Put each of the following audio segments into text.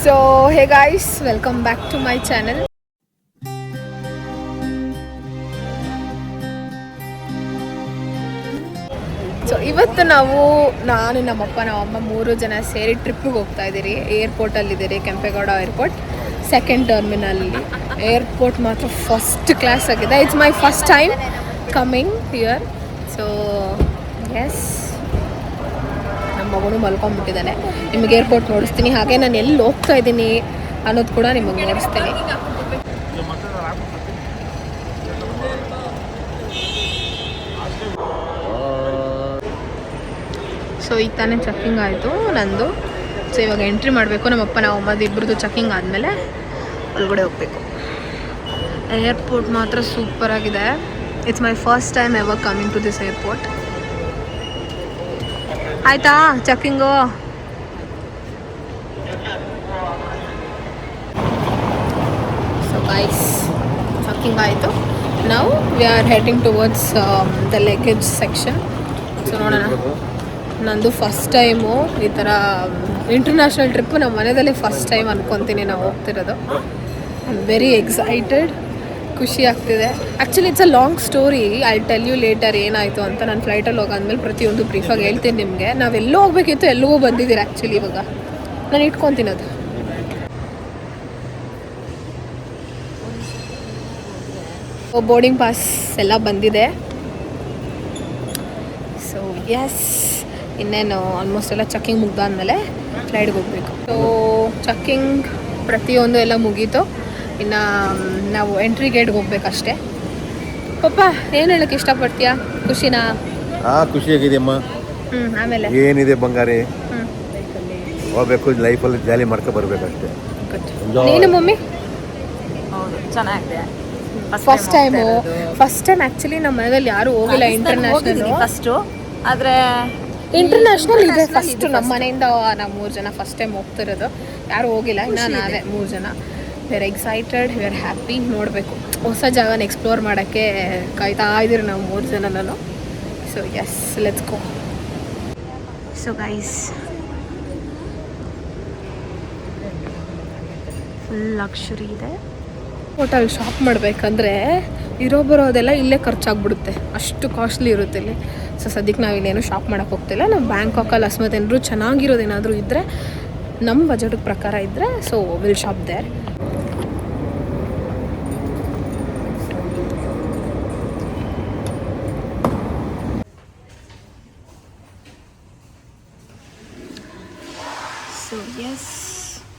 So hey guys, welcome back to my channel. So ಇವತ್ತು ನಾನು ನಮ್ಮಪ್ಪ ನಮ್ಮಮ್ಮ 3 ಜನ ಸೇರಿ ಟ್ರಿಪ್ಪಿಗೆ ಹೋಗ್ತಾ ಇದ್ದೀರಿ. ಏರ್ಪೋರ್ಟಲ್ಲಿದ್ದೀರಿ, ಕೆಂಪೇಗೌಡ ಏರ್ಪೋರ್ಟ್ ಸೆಕೆಂಡ್ ಟರ್ಮಿನಲ್ಲಿ. ಏರ್ಪೋರ್ಟ್ ಮಾತ್ರ ಫಸ್ಟ್ ಕ್ಲಾಸ್ ಆಗಿದೆ. It's my first time coming here. So yes, ನಮ್ಮ ಮಗನು ಮಲ್ಕೊಂಡ್ಬಿಟ್ಟಿದ್ದಾನೆ. ನಿಮಗೆ ಏರ್ಪೋರ್ಟ್ ನೋಡಿಸ್ತೀನಿ, ಹಾಗೆ ನಾನು ಎಲ್ಲಿ ಹೋಗ್ತಾ ಇದ್ದೀನಿ ಅನ್ನೋದು ಕೂಡ ನಿಮಗೆ ನೋಡಿಸ್ತೀನಿ. ಸೊ ಈಗ ತಾನೇ ಚೆಕ್ಕಿಂಗ್ ಆಯಿತು ನಂದು. ಸೊ ಇವಾಗ ಎಂಟ್ರಿ ಮಾಡಬೇಕು. ನಮ್ಮಪ್ಪ ನಮ್ಮಮ್ಮದು ಇಬ್ಬರದು ಚೆಕ್ಕಿಂಗ್ ಆದಮೇಲೆ ಒಳಗಡೆ ಹೋಗಬೇಕು. ಏರ್ಪೋರ್ಟ್ ಮಾತ್ರ ಸೂಪರಾಗಿದೆ. It's my first time ever coming to this airport. ಆಯಿತಾ ಚೆಕ್ಕಿಂಗು? ಸೊ ಗೈಸ್, ಚೆಕ್ಕಿಂಗ್ ಆಯಿತು. ನಾವು we are heading towards the luggage section. So ನೋಡೋಣ. ನಂದು ಫಸ್ಟ್ ಟೈಮು ಈ ಥರ ಇಂಟರ್ನ್ಯಾಷನಲ್ ಟ್ರಿಪ್ಪು ನಮ್ಮ ಮನೆಯಲ್ಲೇ ಫಸ್ಟ್ ಟೈಮ್ ಅಂದ್ಕೊತೀನಿ ನಾವು ಹೋಗ್ತಿರೋದು. ಐ ಆಮ್ ವೆರಿ ಎಕ್ಸೈಟೆಡ್, ಖುಷಿ ಆಗ್ತಿದೆ. Actually it's a long story. I tell you later ಏನಾಯಿತು ಅಂತ. ನಾನು ಫ್ಲೈಟಲ್ಲಿ ಹೋಗಾದ್ಮೇಲೆ ಪ್ರತಿಯೊಂದು ಬ್ರೀಫಾಗಿ ಹೇಳ್ತೀನಿ ನಿಮಗೆ. ನಾವೆಲ್ಲೋ ಹೋಗ್ಬೇಕಿತ್ತು, ಎಲ್ಲಿಗೂ ಬಂದಿದ್ದೀರಿ ಆ್ಯಕ್ಚುಲಿ. ಇವಾಗ ನಾನು ಇಟ್ಕೊತೀನಿ ಅದು. ಬೋರ್ಡಿಂಗ್ ಪಾಸ್ ಎಲ್ಲ ಬಂದಿದೆ. ಸೊ ಎಸ್, ಇನ್ನೇನು ಆಲ್ಮೋಸ್ಟ್ ಎಲ್ಲ ಚೆಕ್ಕಿಂಗ್ ಮುಗ್ದಾದ್ಮೇಲೆ ಫ್ಲೈಟ್ಗೆ ಹೋಗಬೇಕು. ಸೊ ಚೆಕ್ಕಿಂಗ್ ಪ್ರತಿಯೊಂದು ಎಲ್ಲ ಮುಗೀತು. ಇನ್ನು ನಾವು ಎಂಟ್ರಿ ಗೇಟ್ಗೆ ಹೋಗ್ಬೇಕಷ್ಟೇ. ಪಪ್ಪ ಏನು ಹೇಳಕ್ಕೆ ಇಷ್ಟಪಡ್ತೀಯಾ? ಖುಷಿನಾ? ಖುಷಿಯಾಗಿದೆಯಮ್ಮ. ಆಮೇಲೆ ಏನಿದೆ ಬಂಗಾರಿ, ಹೋಗ್ಬೇಕು, ಲೈಫಲ್ಲಿ ಜಾಲಿ ಮಾಡ್ಕೊ ಬರ್ಬೇಕಷ್ಟೇ. ನೀನು ಮಮ್ಮಿ? ಹೌದು, ಚೆನ್ನಾಗಿದೆ. ಫಸ್ಟ್ ಟೈಮ್ ಆ್ಯಕ್ಚುಲಿ ನಮ್ಮ ಮನೆಯಲ್ಲಿ ಯಾರೂ ಹೋಗಿಲ್ಲ ಇಂಟರ್ನ್ಯಾಷನಲ್. ಫಸ್ಟು ಆದರೆ ಇಂಟರ್ನ್ಯಾಷನಲ್ ಇದೆ ಫಸ್ಟ್. ನಮ್ಮ ಮನೆಯಿಂದ ನಾವು 3 ಜನ ಫಸ್ಟ್ ಟೈಮ್ ಹೋಗ್ತಿರೋದು. ಯಾರು ಹೋಗಿಲ್ಲ, ಇನ್ನು ನಾವೇ 3 ಜನ. We are excited, we are happy. ನೋಡಬೇಕು, ಹೊಸ ಜಾಗನ ಎಕ್ಸ್ಪ್ಲೋರ್ ಮಾಡೋಕ್ಕೆ ಕಾಯ್ತಾ ಇದ್ದೀರಿ ನಾವು 3 ಜನನೂ. So yes, let's go. So guys, full luxury ಇದೆ. ಹೋಟೆಲ್ ಶಾಪ್ ಮಾಡಬೇಕಂದ್ರೆ ಬರೋದೆಲ್ಲ ಇಲ್ಲೇ ಖರ್ಚಾಗ್ಬಿಡುತ್ತೆ, ಅಷ್ಟು ಕಾಸ್ಟ್ಲಿ ಇರುತ್ತೆ ಇಲ್ಲಿ. ಸೊ ಸದ್ಯಕ್ಕೆ ನಾವು ಇಲ್ಲೇನು ಶಾಪ್ ಮಾಡೋಕ್ಕೆ ಹೋಗ್ತಿಲ್ಲ. ನಾವು ಬ್ಯಾಂಕಾಕಲ್ಲಿ ಅಸ್ಮತ್ ಏನಾದರೂ ಚೆನ್ನಾಗಿರೋದೇನಾದರೂ ಇದ್ದರೆ, ನಮ್ಮ ಬಜೆಟ್ ಪ್ರಕಾರ ಇದ್ದರೆ, so will shop there. So yes,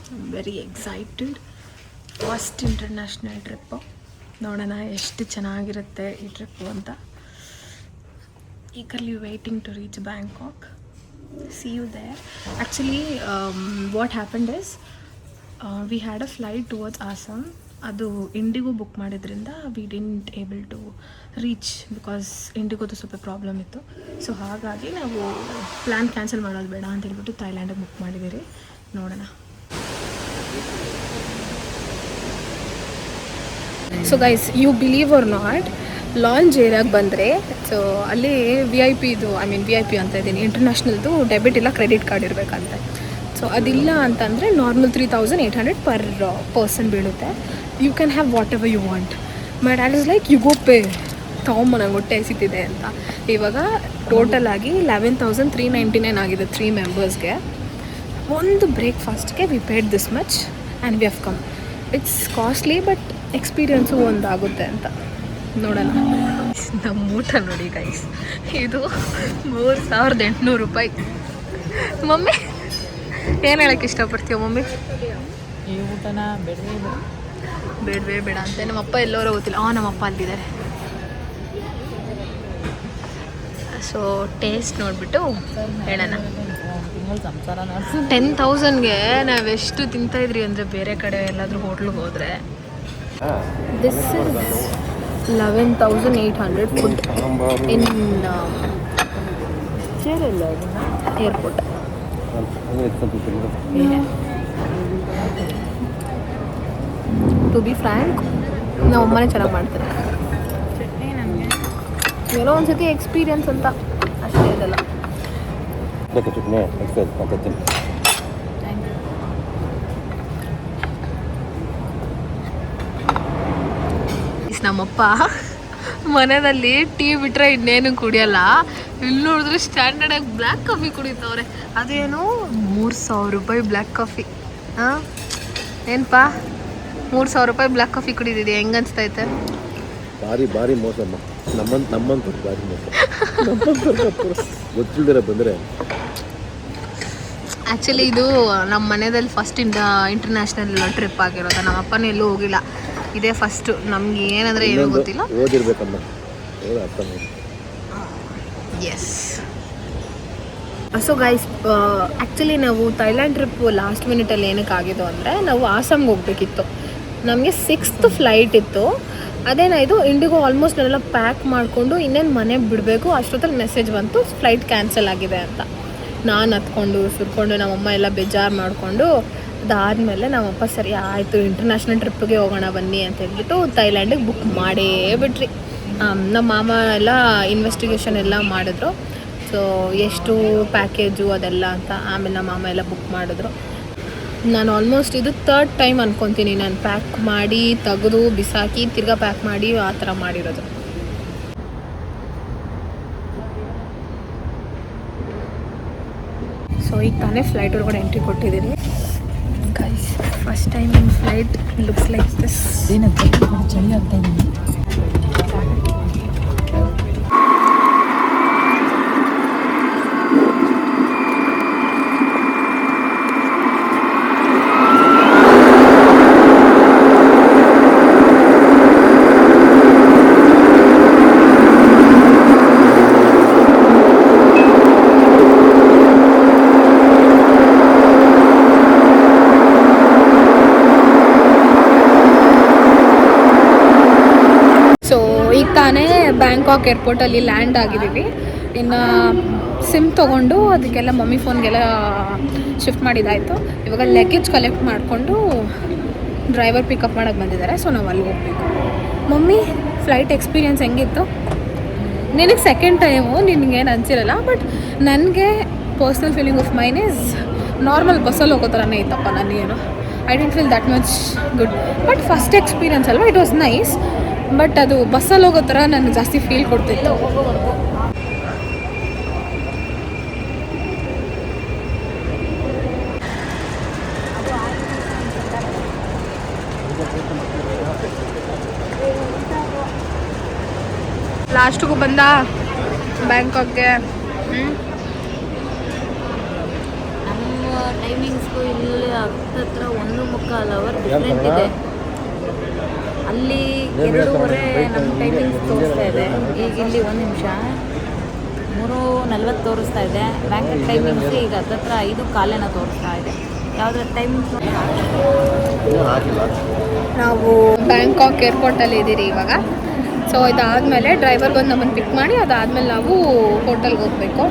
I am very excited. First international trip. ನೋಡೋಣ ಎಷ್ಟು ಚೆನ್ನಾಗಿರುತ್ತೆ ಈ ಟ್ರಿಪ್ಪು ಅಂತ. ಈಗಲ್ಲಿ waiting to reach Bangkok. See you there. Actually what happened is, we had a flight towards Assam. ಅದು IndiGo book ಮಾಡಿದ್ರಿಂದ we didn't able to reach, because ಇಂಡಿಗೋದು ಸ್ವಲ್ಪ ಪ್ರಾಬ್ಲಮ್ ಇತ್ತು. ಸೊ ಹಾಗಾಗಿ ನಾವು ಪ್ಲ್ಯಾನ್ ಕ್ಯಾನ್ಸಲ್ ಮಾಡೋದು ಬೇಡ ಅಂತ ಹೇಳ್ಬಿಟ್ಟು ಥೈಲ್ಯಾಂಡಿಗೆ ಬುಕ್ ಮಾಡಿದ್ದೀರಿ. ನೋಡೋಣ. So guys, you believe or not, lounge ಏರಿಯಾಗೆ ಬಂದರೆ ಸೊ ಅಲ್ಲಿ ವಿ ಐ ಪಿ ಅಂತ ಇದ್ದೀನಿ, ಇಂಟರ್ನ್ಯಾಷನಲ್ದು ಡೆಬಿಟ್ ಇಲ್ಲ ಕ್ರೆಡಿಟ್ ಕಾರ್ಡ್ ಇರಬೇಕಂತೆ. ಸೊ ಅದಿಲ್ಲ ಅಂತಂದರೆ ನಾರ್ಮಲ್ 3800 ಪರ್ ಪರ್ಸನ್ ಬೀಳುತ್ತೆ. You can have whatever you want. My dad is like, you go pay, ತಗೊಂಬ, ನಂಗೆ ಹೊಟ್ಟೆ ಹಸಿತಿದೆ ಅಂತ. ಇವಾಗ ಟೋಟಲ್ ಆಗಿ 11,399 ಆಗಿದೆ 3 ಮೆಂಬರ್ಸ್ಗೆ. ಒಂದು ಬ್ರೇಕ್ಫಾಸ್ಟ್ಗೆ we paid this much and we have come. It's costly, but experience ಒಂದು ಆಗುತ್ತೆ ಅಂತ. ನೋಡೋಣ. ನಮ್ಮ ಊಟ ನೋಡಿ ಗೈಸ್, ಇದು 3,800 ರೂಪಾಯಿ. ಮಮ್ಮಿ ಏನು ಹೇಳೋಕ್ಕೆ ಇಷ್ಟಪಡ್ತೀವ ಮಮ್ಮಿ? ಈ ಊಟನ ಬೇಡವೇ ಬೇಡ ಅಂತೆ. ನಮ್ಮಪ್ಪ ಎಲ್ಲರೂ ಗೊತ್ತಿಲ್ಲ. ನಮ್ಮಪ್ಪ ಅಲ್ಲಿದ್ದಾರೆ. ಸೊ ಟೇಸ್ಟ್ ನೋಡಿಬಿಟ್ಟು ಹೇಳೋಣ. 10,000ಗೆ ನಾವೆಷ್ಟು ತಿಂತಾಯಿದ್ರಿ ಅಂದರೆ ಬೇರೆ ಕಡೆ ಎಲ್ಲಾದರೂ ಹೋಟ್ಲಿಗೆ ಹೋದರೆ. This is 11,800 food in airport. To be frank, ನಮ್ಮ ಅಮ್ಮನೇ ಚೆನ್ನಾಗಿ ಮಾಡ್ತಾರೆ. ಏನೋ ಒಂದ್ಸತಿ ಎಕ್ಸ್ಪೀರಿಯನ್ಸ್ ಅಂತ ಅಷ್ಟೇ ಇದೆಲ್ಲ. ನಮ್ಮಪ್ಪ ಮನೆಯಲ್ಲಿ ಟೀ ಬಿಟ್ರೆ ಇನ್ನೇನು ಕುಡಿಯಲ್ಲ. ಇಲ್ಲಿ ನೋಡಿದ್ರೆ ಸ್ಟ್ಯಾಂಡರ್ಡ್ ಆಗಿ ಬ್ಲ್ಯಾಕ್ ಕಾಫಿ ಕುಡಿತವ್ರೆ. ಅದೇನು 3,000 ರೂಪಾಯಿ ಬ್ಲ್ಯಾಕ್ ಕಾಫಿ. ಹಾಂ ಏನಪ್ಪಾ 3,000 ರೂಪಾಯಿ ಬ್ಲ್ಯಾಕ್ ಕಾಫಿ ಕುಡಿದಿದೆ, ಹೆಂಗೆ ಅನಿಸ್ತೈತೆ? ಭಾರಿ ಮೋಸಮ್ಮ. ನಮ್ಮಂತ ಭಾರಿ ಮೋಸ. ಗೊತ್ತಿಲ್ದಿರ ಬಂದರೆ ಆ್ಯಕ್ಚುಲಿ ಇದು ನಮ್ಮ ಮನೆಯಲ್ಲಿ ಫಸ್ಟ್ ಇಂಟರ್ನ್ಯಾಷನಲ್ ಟ್ರಿಪ್ ಆಗಿರೋದು. ನಮ್ಮ ಅಪ್ಪನೇ ಎಲ್ಲೂ ಹೋಗಿಲ್ಲ, ಇದೇ ಫಸ್ಟು. ನಮ್ಗೆ ಏನಂದರೆ ಏನೂ ಗೊತ್ತಿಲ್ಲ. ಓದಿರ್ಬೇಕಮ್ಮ, ಅರ್ಥ ಮಾಡಿ. ಎಸ್. ಸೊ ಗೈಸ್, ಆ್ಯಕ್ಚುಲಿ ನಾವು ಥೈಲ್ಯಾಂಡ್ ಟ್ರಿಪ್ ಲಾಸ್ಟ್ ಮಿನಿಟಲ್ಲಿ ಏನಕ್ಕೆ ಆಗಿದ್ದು ಅಂದರೆ, ನಾವು ಆಸಾಮ್ಗೆ ಹೋಗ್ಬೇಕಿತ್ತು. ನಮಗೆ 6th ಫ್ಲೈಟ್ ಇತ್ತು. ಅದೇನಾಯಿತು, ಇಂಡಿಗೋ ಆಲ್ಮೋಸ್ಟ್ ನಾನೆಲ್ಲ ಪ್ಯಾಕ್ ಮಾಡಿಕೊಂಡು ಇನ್ನೇನು ಮನೆಗೆ ಬಿಡಬೇಕು ಅಷ್ಟೊತ್ತಲ್ಲಿ ಮೆಸೇಜ್ ಬಂತು ಫ್ಲೈಟ್ ಕ್ಯಾನ್ಸಲ್ ಆಗಿದೆ ಅಂತ. ನಾನು ಹತ್ಕೊಂಡು ಸುರ್ಕೊಂಡು ನಮ್ಮಮ್ಮ ಎಲ್ಲ ಬೇಜಾರು ಮಾಡಿಕೊಂಡು, ಅದಾದಮೇಲೆ ನಮ್ಮಪ್ಪ ಸರಿ ಆಯಿತು ಇಂಟರ್ನ್ಯಾಷನಲ್ ಟ್ರಿಪ್ಪಿಗೆ ಹೋಗೋಣ ಬನ್ನಿ ಅಂತ ಹೇಳ್ಬಿಟ್ಟು ಥೈಲ್ಯಾಂಡಿಗೆ ಬುಕ್ ಮಾಡೇ ಬಿಟ್ರಿ. ನಮ್ಮ ಮಾಮ ಎಲ್ಲ ಇನ್ವೆಸ್ಟಿಗೇಷನ್ ಎಲ್ಲ ಮಾಡಿದ್ರು. ಸೊ ಎಷ್ಟು ಪ್ಯಾಕೇಜು ಅದೆಲ್ಲ ಅಂತ. ಆಮೇಲೆ ನಮ್ಮ ಮಾಮ ಎಲ್ಲ ಬುಕ್ ಮಾಡಿದ್ರು. ನಾನು ಆಲ್ಮೋಸ್ಟ್ ಇದು 3rd ಟೈಮ್ ಅನ್ಕೊತೀನಿ ನಾನು ಪ್ಯಾಕ್ ಮಾಡಿ ತೆಗೆದು ಬಿಸಾಕಿ ತಿರ್ಗಾ ಪ್ಯಾಕ್ ಮಾಡಿ ಆ ಥರ ಮಾಡಿರೋದು. ಸೊ ಈಗ ತಾನೇ ಫ್ಲೈಟ್ ಒಳಗಡೆ ಎಂಟ್ರಿ ಕೊಟ್ಟಿದ್ದೀನಿ guys. First time in flight looks like this. ಚಳಿ ಆಗ್ತಾ ಇದೆ. ತಾನೇ ಬ್ಯಾಂಕಾಕ್ ಏರ್ಪೋರ್ಟಲ್ಲಿ ಲ್ಯಾಂಡ್ ಆಗಿದ್ದೀವಿ. ಇನ್ನು ಸಿಮ್ ತೊಗೊಂಡು ಅದಕ್ಕೆಲ್ಲ ಮಮ್ಮಿ ಫೋನ್ಗೆಲ್ಲ ಶಿಫ್ಟ್ ಮಾಡಿದ್ದಾಯಿತು. ಇವಾಗ ಲಗೇಜ್ ಕಲೆಕ್ಟ್ ಮಾಡಿಕೊಂಡು ಡ್ರೈವರ್ ಪಿಕಪ್ ಮಾಡೋಕ್ಕೆ ಬಂದಿದ್ದಾರೆ. ಸೊ ನಾವು ಅಲ್ಲಿಗೆ ಹೋಗ್ಬೇಕು. ಮಮ್ಮಿ, ಫ್ಲೈಟ್ ಎಕ್ಸ್ಪೀರಿಯನ್ಸ್ ಹೆಂಗಿತ್ತು? ನಿನಗೆ ಸೆಕೆಂಡ್ ಟೈಮು, ನಿನಗೇನು ಅನಿಸಿರಲ್ಲ. ಬಟ್ ನನಗೆ personal feeling of main is normal ಬಸ್ಸಲ್ಲಿ ಹೋಗೋ ಥರನೇ ಇತ್ತಪ್ಪ. ನನಗೇನು I didn't feel that much good. But first experience ಅಲ್ವಾ, ಇಟ್ ವಾಸ್ ನೈಸ್. ಬಟ್ ಅದು ಬಸ್ಸಲ್ಲಿ ಹೋಗೋ ಥರ ನನಗೆ ಜಾಸ್ತಿ ಫೀಲ್ ಕೊಡ್ತಿತ್ತು. ಲಾಸ್ಟಿಗೂ ಬಂದ ಬ್ಯಾಂಕಾಕ್ಗೆ. ನಮ್ಮ ಟೈಮಿಂಗ್ಸ್ಗೂ ಇಲ್ಲಿ ಹತ್ತತ್ರ 1.25 ಅವರ್ ಡಿಫ್ರೆಂಟ್ ಇದೆ. ಅಲ್ಲಿ 2:30 ನಮ್ಮ ಟೈಮಿಂಗ್ಸ್ ತೋರಿಸ್ತಾ ಇದೆ. ಈಗ ಇಲ್ಲಿ 1 ನಿಮಿಷ 3:40 ತೋರಿಸ್ತಾ ಇದೆ. ಬ್ಯಾಂಕಾಕ್ ಟೈಮಿಂಗ್ಸ್ ಈಗ ಹತ್ತತ್ರ 5:15 ತೋರಿಸ್ತಾ ಇದೆ. ಯಾವುದ್ರ ಟೈಮಿಂಗ್ಸ್ ನಾವು ಬ್ಯಾಂಕಾಕ್ ಏರ್ಪೋರ್ಟಲ್ಲಿ ಇದ್ದೀರಿ ಇವಾಗ. ಸೊ ಇದಾದಮೇಲೆ ಡ್ರೈವರ್ ಬಂದು ನಮ್ಮನ್ನು ಪಿಕ್ ಮಾಡಿ ಅದಾದಮೇಲೆ ನಾವು ಹೋಟೆಲ್ಗೆ ಹೋಗಬೇಕು.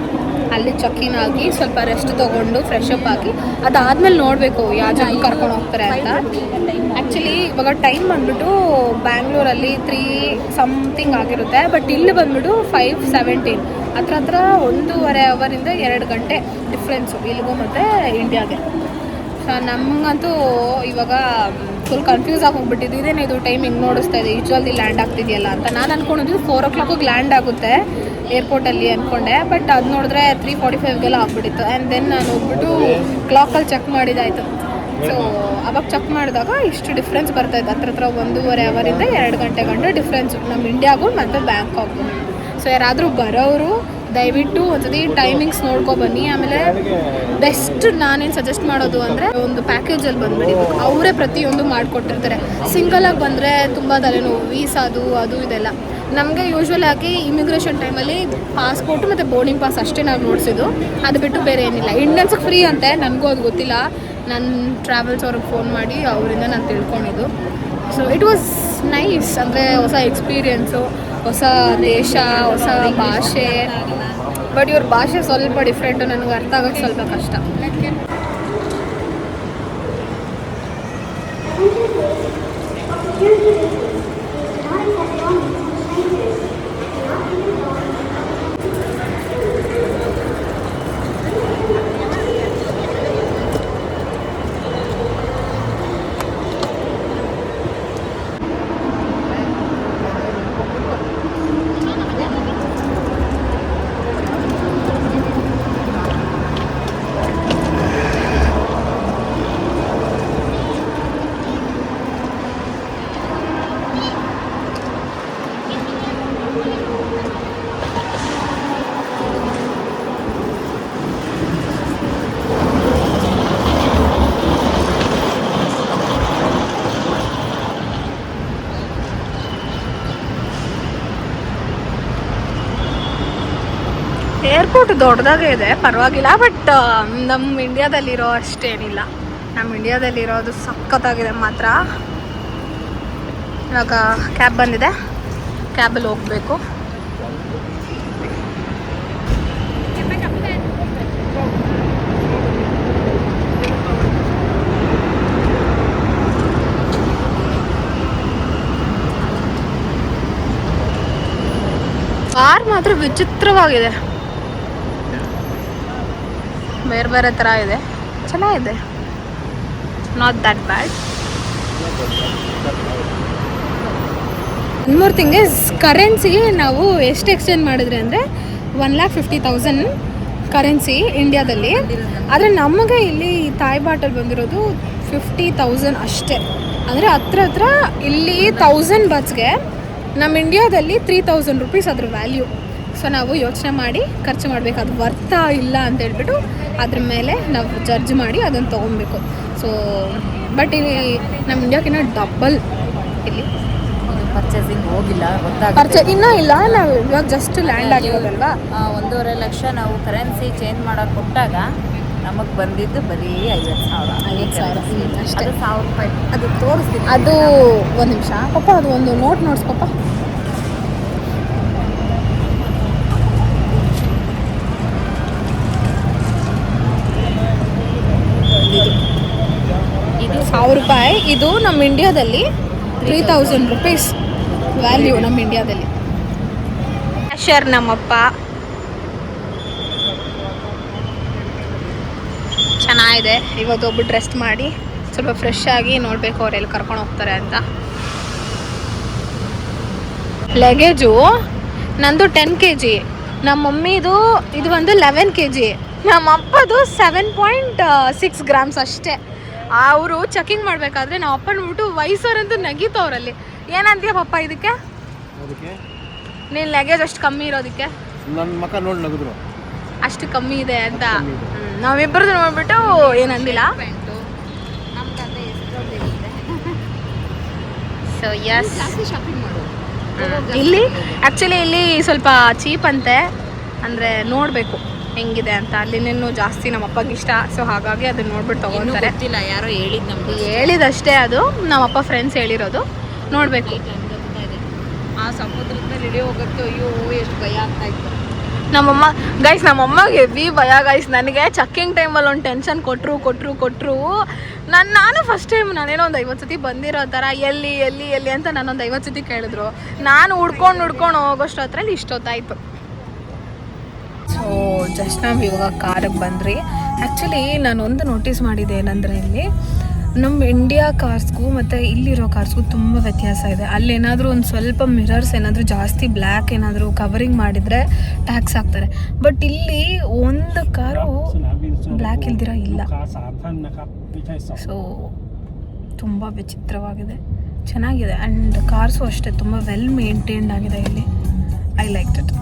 ಅಲ್ಲಿ ಚೆಕ್-ಇನ್ ಆಗಿ ಸ್ವಲ್ಪ ರೆಸ್ಟ್ ತೊಗೊಂಡು ಫ್ರೆಶ್ ಅಪ್ ಆಗಿ ಅದಾದಮೇಲೆ ನೋಡಬೇಕು ಯಾವ ಜಾಗ ಕರ್ಕೊಂಡು ಹೋಗ್ತಾರೆ ಅಂತ. ಆ್ಯಕ್ಚುಲಿ ಇವಾಗ ಟೈಮ್ ಬಂದುಬಿಟ್ಟು ಬ್ಯಾಂಗ್ಳೂರಲ್ಲಿ 3 ಸಮಥಿಂಗ್ ಆಗಿರುತ್ತೆ. ಬಟ್ ಇಲ್ಲಿ ಬಂದುಬಿಟ್ಟು 5:17 ಹತ್ರ 1.5 ಅವರಿಂದ 2 ಗಂಟೆ ಡಿಫ್ರೆನ್ಸು ಇಲ್ಲಿಗೂ ಮತ್ತು ಇಂಡಿಯಾಗೆ. ಸೊ ನಮಗಂತೂ ಇವಾಗ ಫುಲ್ ಕನ್ಫ್ಯೂಸ್ ಆಗಿ ಹೋಗ್ಬಿಟ್ಟಿದ್ದು. ಇದೇನೇ ಇದು ಟೈಮ್ ಹಿಂಗೆ ನೋಡಿಸ್ತಾ ಇದೆ, ಯೂಶ್ವಲಿ ಲ್ಯಾಂಡ್ ಆಗ್ತಿದೆಯಲ್ಲ ಅಂತ. ನಾನು ಅಂದ್ಕೊಂಡಿದ್ದು 4 o'clock ಲ್ಯಾಂಡ್ ಆಗುತ್ತೆ ಏರ್ಪೋರ್ಟಲ್ಲಿ ಅಂದ್ಕೊಂಡೆ. ಬಟ್ ಅದು ನೋಡಿದ್ರೆ 3:45 ಆಗ್ಬಿಟ್ಟಿತ್ತು. ಆ್ಯಂಡ್ ದೆನ್ ನಾನು ಹೋಗ್ಬಿಟ್ಟು ಕ್ಲಾಕಲ್ಲಿ ಚೆಕ್ ಮಾಡಿದ್ದಾಯಿತು. ಸೊ ಅವಾಗ ಚೆಕ್ ಮಾಡಿದಾಗ ಇಷ್ಟು ಡಿಫ್ರೆನ್ಸ್ ಬರ್ತಾಯಿತ್ತು. ಹತ್ರ 1.5 ಅವರಿಂದ 2 ಗಂಟೆ ಡಿಫ್ರೆನ್ಸು ನಮ್ಮ ಇಂಡಿಯಾಗೂ ಮತ್ತು ಬ್ಯಾಂಕಾಕ್ಗೂ. ಸೊ ಯಾರಾದರೂ ಬರೋರು ದಯವಿಟ್ಟು ಒಂದ್ಸತಿ ಟೈಮಿಂಗ್ಸ್ ನೋಡ್ಕೊಬನ್ನಿ. ಆಮೇಲೆ ಬೆಸ್ಟ್ ನಾನೇನು ಸಜೆಸ್ಟ್ ಮಾಡೋದು ಅಂದರೆ ಒಂದು ಪ್ಯಾಕೇಜಲ್ಲಿ ಬಂದುಬಿಡಿ. ಅವರೇ ಪ್ರತಿಯೊಂದು ಮಾಡಿಕೊಟ್ಟಿರ್ತಾರೆ. ಸಿಂಗಲಾಗಿ ಬಂದರೆ ತುಂಬ ತಲೆನೋವು, ವೀಸಾದು ಅದು ಇದೆಲ್ಲ. ನಮಗೆ ಯೂಶ್ವಲ್ ಆಗಿ ಇಮಿಗ್ರೇಷನ್ ಟೈಮಲ್ಲಿ ಪಾಸ್ಪೋರ್ಟು ಮತ್ತು ಬೋರ್ಡಿಂಗ್ ಪಾಸ್ ಅಷ್ಟೇ ನಾವು ನೋಡಿಸಿದ್ದು. ಅದು ಬಿಟ್ಟು ಬೇರೆ ಏನಿಲ್ಲ. ಇಂಡಿಯನ್ಸ್ಗೆ ಫ್ರೀ ಅಂತೆ, ನನಗೂ ಅದು ಗೊತ್ತಿಲ್ಲ. ನನ್ನ ಟ್ರಾವೆಲ್ಸ್ ಅವ್ರಿಗೆ ಫೋನ್ ಮಾಡಿ ಅವರಿಂದ ನಾನು ತಿಳ್ಕೊಂಡಿದ್ದು. So it was nice. ಅಂದರೆ ಹೊಸ ಎಕ್ಸ್ಪೀರಿಯೆನ್ಸು, ಹೊಸ ದೇಶ, ಹೊಸ ಭಾಷೆ. ಬಟ್ ಇವ್ರ ಭಾಷೆ ಸ್ವಲ್ಪ ಡಿಫ್ರೆಂಟು, ನನಗೆ ಅರ್ಥ ಆಗೋಕ್ಕೆ ಸ್ವಲ್ಪ ಕಷ್ಟ. ಏರ್ಪೋರ್ಟ್ ದೊಡ್ಡದಾಗೇ ಇದೆ, ಪರವಾಗಿಲ್ಲ. ಬಟ್ ನಮ್ಮ ಇಂಡಿಯಾದಲ್ಲಿರೋ ಅಷ್ಟೇನಿಲ್ಲ. ನಮ್ಮ ಇಂಡಿಯಾದಲ್ಲಿರೋದು ಸಖತ್ತಾಗಿದೆ ಮಾತ್ರ. ಇವಾಗ ಕ್ಯಾಬ್ ಬಂದಿದೆ, ಕ್ಯಾಬಲ್ಲಿ ಹೋಗಬೇಕು. ಕಾರ್ ಮಾತ್ರ ವಿಚಿತ್ರವಾಗಿದೆ, ಬೇರೆ ಬೇರೆ ಥರ ಇದೆ, ಚೆನ್ನಾಗಿದೆ. Not that bad. One more thing is, ಕರೆನ್ಸಿಗೆ ನಾವು ಎಷ್ಟು ಎಕ್ಸ್ಚೇಂಜ್ ಮಾಡಿದ್ರಿ ಅಂದರೆ 1,50,000 ಕರೆನ್ಸಿ ಇಂಡಿಯಾದಲ್ಲಿ. ಆದರೆ ನಮಗೆ ಇಲ್ಲಿ ತಾಯಿ ಬಾಟಲ್ಲಿ ಬಂದಿರೋದು 50,000 ಅಷ್ಟೇ. ಅಂದರೆ ಹತ್ರ ಇಲ್ಲಿ 1000 ಬಚ್ಗೆ ನಮ್ಮ ಇಂಡಿಯಾದಲ್ಲಿ 3,000 ರುಪೀಸ್ ಅದ್ರ ವ್ಯಾಲ್ಯೂ. ಸೊ ನಾವು ಯೋಚನೆ ಮಾಡಿ ಖರ್ಚು ಮಾಡಬೇಕು, ಅದು ವರ್ತಾ ಇಲ್ಲ ಅಂತ ಹೇಳ್ಬಿಟ್ಟು ಅದ್ರ ಮೇಲೆ ನಾವು ಜಡ್ಜ್ ಮಾಡಿ ಅದನ್ನು ತೊಗೊಬೇಕು. ಸೊ ಬಟ್ ಇಲ್ಲಿ ನಮ್ಮ ಇಂಡಿಯಾಕಿನ್ನ ಡಬಲ್. ಇಲ್ಲಿ ಪರ್ಚೇಸಿಂಗ್ ಹೋಗಿಲ್ಲ, ಗೊತ್ತಾಗುತ್ತೆ. ಇನ್ನೂ ಇಲ್ಲ, ನಾವು ಇವಾಗ ಜಸ್ಟ್ ಲ್ಯಾಂಡ್ ಆಗಿರೋದಲ್ವಾ. 1.5 ಲಕ್ಷ ನಾವು ಕರೆನ್ಸಿ ಚೇಂಜ್ ಮಾಡೋಕೆ ಕೊಟ್ಟಾಗ ನಮಗೆ ಬಂದಿದ್ದು ಬರೀ 50,000 ಅಷ್ಟೇ. ಅದು 1,000 ರೂಪಾಯಿ. ಅದು ತೋರಿಸ್ತೀನಿ, ಅದು ಒಂದು ನಿಮಿಷ ಪಾಪ, ಅದು ಒಂದು ನೋಟ್ ನೋಡ್ಸ್ಕೊಪ್ಪ. ಇದು 1,000 ರೂಪಾಯಿ. ಇದು ನಮ್ಮ ಇಂಡಿಯಾದಲ್ಲಿ 3,000 ರುಪೀಸ್ ವ್ಯಾಲ್ಯೂ. ನಮ್ಮ ಇಂಡಿಯಾದಲ್ಲಿ ಕ್ಯಾಶರ್ ನಮ್ಮಪ್ಪ ಚೆನ್ನಾಗಿದೆ. ಇವತ್ತು ಒಬ್ಬರು ರೆಸ್ಟ್ ಮಾಡಿ ಸ್ವಲ್ಪ ಫ್ರೆಶ್ ಆಗಿ ನೋಡಬೇಕು ಅವರೆಲ್ಲಿ ಕರ್ಕೊಂಡು ಹೋಗ್ತಾರೆ ಅಂತ. ಲಗೇಜು ನಂದು 10 kg, ನಮ್ಮ ಮಮ್ಮಿದು ಇದು ಒಂದು 11 kg, ನಮ್ಮ ಅಪ್ಪದು 7.6 ಗ್ರಾಮ್ಸ್ ಅಷ್ಟೇ. ಅವರು ಚೆಕಿಂಗ್ ಮಾಡಬೇಕಾದ್ರೆ ನಾವು ಅಪ್ಪ ನೋಡ್ಬಿಟ್ಟು ವಯಸ್ಸೋರಂತೂ ನಗೀತವ್ರಲ್ಲಿ. ಏನಂತೀಯ ಪಪ್ಪ ಇದಕ್ಕೆ? ನೀನು ಲಗೇಜ್ ಅಷ್ಟು ಕಮ್ಮಿ ಇರೋದಕ್ಕೆ ನನ್ನ ಮಕ್ಕ ನೋಡಿ ನಗಿದ್ರು, ಅಷ್ಟು ಕಮ್ಮಿ ಇದೆ ಅಂತ. ನಾವಿಬ್ಬರದು ನೋಡ್ಬಿಟ್ಟು ಏನಂದಿಲ್ಲ. ಸೊ ಯಸ್, ಇಲ್ಲಿ ಆ್ಯಕ್ಚುಲಿ ಇಲ್ಲಿ ಸ್ವಲ್ಪ ಚೀಪ್ ಅಂತೆ, ಅಂದರೆ ನೋಡಬೇಕು ಹೆಂಗಿದೆ ಅಂತ. ಅಲ್ಲಿನೇನು ಜಾಸ್ತಿ ನಮ್ಮ ಅಪ್ಪಗೆ ಇಷ್ಟ. ಸೊ ಹಾಗಾಗಿ ಅದನ್ನ ನೋಡ್ಬಿಟ್ಟು ತೊಗೊಳ್ತಾರೆ. ಗೊತ್ತಿಲ್ಲ, ಯಾರೋ ಹೇಳಿದ್ದು ನಮ್ಗೆ, ಹೇಳಿದಷ್ಟೇ. ಅದು ನಮ್ಮಪ್ಪ ಫ್ರೆಂಡ್ಸ್ ಹೇಳಿರೋದು, ನೋಡಬೇಕು. ಆ ಸಮುದ್ರದಲ್ಲಿ ಇಳಿ ಹೋಗೋಕ್ಕೆ ಅಯ್ಯೋ ಎಷ್ಟು ಭಯ ಆಗ್ತಾ ಇತ್ತು. ನಮ್ಮಮ್ಮಗೆ ಹೆವಿ ಭಯ ಗೈಸ್. ನನಗೆ ಚೆಕ್ಕಿಂಗ್ ಟೈಮಲ್ಲಿ ಒಂದು ಟೆನ್ಷನ್ ಕೊಟ್ಟರು. ನಾನು ಫಸ್ಟ್ ಟೈಮ್ ನಾನೇನೋ ಒಂದು 50 ಸತಿ ಬಂದಿರೋ ಥರ ಎಲ್ಲಿ ಅಂತ ನಾನೊಂದು 50 ಸತಿ ಕೇಳಿದ್ರು. ನಾನು ಹುಡ್ಕೊಂಡು ಹೋಗೋಷ್ಟೊತ್ತರಲ್ಲಿ ಇಷ್ಟೊತ್ತಾಯಿತು. ಸೊ ಜಸ್ಟ್ ನಾವು ಇವಾಗ ಕಾರಿಗೆ ಬಂದ್ರಿ. ಆ್ಯಕ್ಚುಲಿ ನಾನೊಂದು ನೋಟಿಸ್ ಮಾಡಿದ್ದೆ ಏನಂದರೆ, ಇಲ್ಲಿ ನಮ್ಮ ಇಂಡಿಯಾ ಕಾರ್ಸ್ಗೂ ಮತ್ತು ಇಲ್ಲಿರೋ ಕಾರ್ಸ್ಗೂ ತುಂಬ ವ್ಯತ್ಯಾಸ ಇದೆ. ಅಲ್ಲೇನಾದರೂ ಒಂದು ಸ್ವಲ್ಪ ಮಿರರ್ಸ್ ಏನಾದರೂ ಜಾಸ್ತಿ ಬ್ಲ್ಯಾಕ್ ಏನಾದರೂ ಕವರಿಂಗ್ ಮಾಡಿದರೆ ಟ್ಯಾಕ್ಸ್ ಹಾಕ್ತಾರೆ. ಬಟ್ ಇಲ್ಲಿ ಒಂದು ಕಾರು ಬ್ಲ್ಯಾಕ್ ಇಲ್ದಿರ ಇಲ್ಲ. ಸೊ ತುಂಬ ವಿಚಿತ್ರವಾಗಿದೆ, ಚೆನ್ನಾಗಿದೆ. ಆ್ಯಂಡ್ ಕಾರ್ಸು ಅಷ್ಟೇ ತುಂಬ ವೆಲ್ ಮೇಂಟೈನ್ಡ್ ಆಗಿದೆ ಇಲ್ಲಿ. I like it.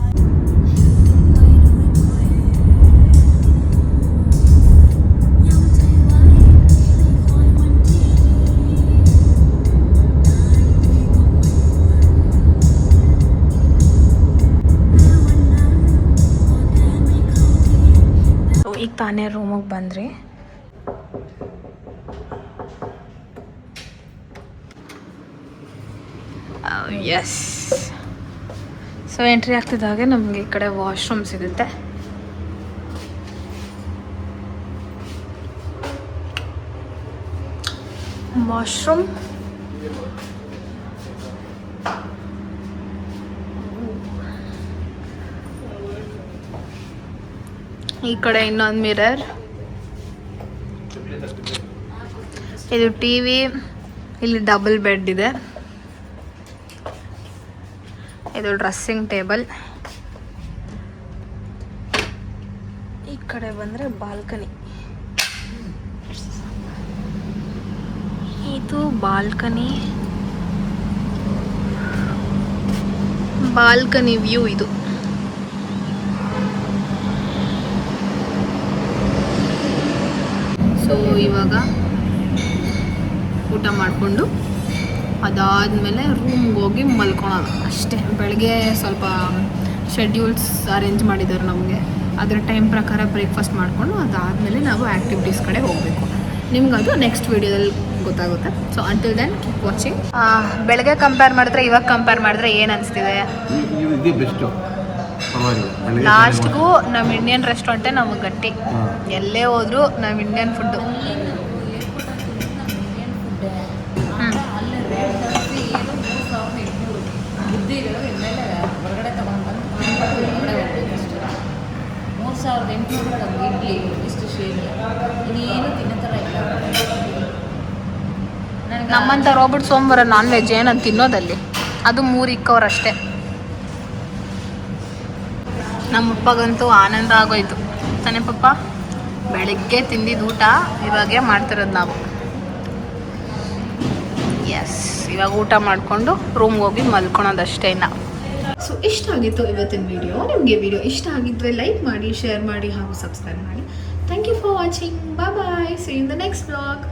ಈಗ ತಾನೇ ರೂಮಿಗೆ ಬಂದ್ರಿ. ಎಸ್. ಸೊ ಎಂಟ್ರಿ ಆಗ್ತಿದ್ದಾಗೆ ನಮಗೆ ಈ ಕಡೆ ವಾಶ್ರೂಮ್ ಸಿಗುತ್ತೆ. ವಾಶ್ರೂಮ್ ಈ ಕಡೆ ಇನ್ನೊಂದು ಮಿರರ್, ಇದು ಟಿವಿ, ಇಲ್ಲಿ ಡಬಲ್ ಬೆಡ್ ಇದೆ, ಇದು ಡ್ರೆಸ್ಸಿಂಗ್ ಟೇಬಲ್. ಈ ಕಡೆ ಬಂದರೆ ಬಾಲ್ಕನಿ, ಇದು ಬಾಲ್ಕನಿ ವ್ಯೂ ಇದು. ಸೊ ಇವಾಗ ಊಟ ಮಾಡಿಕೊಂಡು ಅದಾದಮೇಲೆ ರೂಮ್ಗೆ ಹೋಗಿ ಮಲ್ಕೊಳೋದು ಅಷ್ಟೇ. ಬೆಳಗ್ಗೆ ಸ್ವಲ್ಪ ಶೆಡ್ಯೂಲ್ಸ್ ಅರೇಂಜ್ ಮಾಡಿದ್ದಾರೆ ನಮಗೆ. ಅದರ ಟೈಮ್ ಪ್ರಕಾರ ಬ್ರೇಕ್ಫಾಸ್ಟ್ ಮಾಡಿಕೊಂಡು ಅದಾದಮೇಲೆ ನಾವು ಆ್ಯಕ್ಟಿವಿಟೀಸ್ ಕಡೆ ಹೋಗಬೇಕು. ನಿಮ್ಗೆ ಅದು ನೆಕ್ಸ್ಟ್ ವೀಡಿಯೋದಲ್ಲಿ ಗೊತ್ತಾಗುತ್ತೆ. So until then keep watching. ಬೆಳಗ್ಗೆ ಕಂಪೇರ್ ಮಾಡಿದ್ರೆ ಇವಾಗ ಕಂಪೇರ್ ಮಾಡಿದ್ರೆ ಏನು ಅನಿಸ್ತಿದೆ? ಇದೇ ಬೆಸ್ಟು. ಲಾಸ್ಟ್ಗೂ ನಮ್ಮ ಇಂಡಿಯನ್ ರೆಸ್ಟೋರೆಂಟೇ ನಮಗೆ ಗಟ್ಟಿ. ಎಲ್ಲೇ ಹೋದರೂ ನಮ್ಮ ಇಂಡಿಯನ್ ಫುಡ್ಡು. ಅಲ್ಲಿ ರೇಟ್ ಜಾಸ್ತಿ ಏನು 3,800 ಬುದ್ಧಿ ಇರೋರು ಇನ್ಮೇಲೆ ಹೊರಗಡೆ ತೊಗೊಂಡ್ಬಂದು ಹೊರಗಡೆ ಹೋಗ್ಬೇಕು ಅಷ್ಟೇ. 3,800 ಒಂದು ಇಡ್ಲಿ ಇಷ್ಟು ಶೇರಿ ಇನ್ನೇನು ತಿನ್ನೋ ಥರ ಇಲ್ಲ. ನಮ್ಮಂಥ ರೋಬರ್ಟ್ ಸೋಮವಾರ ನಾನ್ ವೆಜ್ ಏನಂತ ತಿನ್ನೋದಲ್ಲಿ ಅದು 3 ಇಕ್ಕವ್ರಷ್ಟೇ. ನಮ್ಮಪ್ಪಗಂತೂ ಆನಂದ ಆಗೋಯ್ತು ತಾನೇ ಪಪ್ಪ? ಬೆಳಗ್ಗೆ ತಿಂದಿದ್ದು ಊಟ ಇವಾಗೇ ಮಾಡ್ತಿರೋದು ನಾವು. ಎಸ್, ಇವಾಗ ಊಟ ಮಾಡಿಕೊಂಡು ರೂಮ್ಗೆ ಹೋಗಿ ಮಲ್ಕೊಳೋದಷ್ಟೇ ಇನ್ನು. ಸೊ ಇಷ್ಟ ಆಗಿತ್ತು ಇವತ್ತಿನ ವಿಡಿಯೋ. ನಿಮಗೆ ವಿಡಿಯೋ ಇಷ್ಟ ಆಗಿದ್ದರೆ ಲೈಕ್ ಮಾಡಿ, ಶೇರ್ ಮಾಡಿ ಹಾಗೂ ಸಬ್ಸ್ಕ್ರೈಬ್ ಮಾಡಿ. Thank you for watching. Bye bye. See in the next vlog.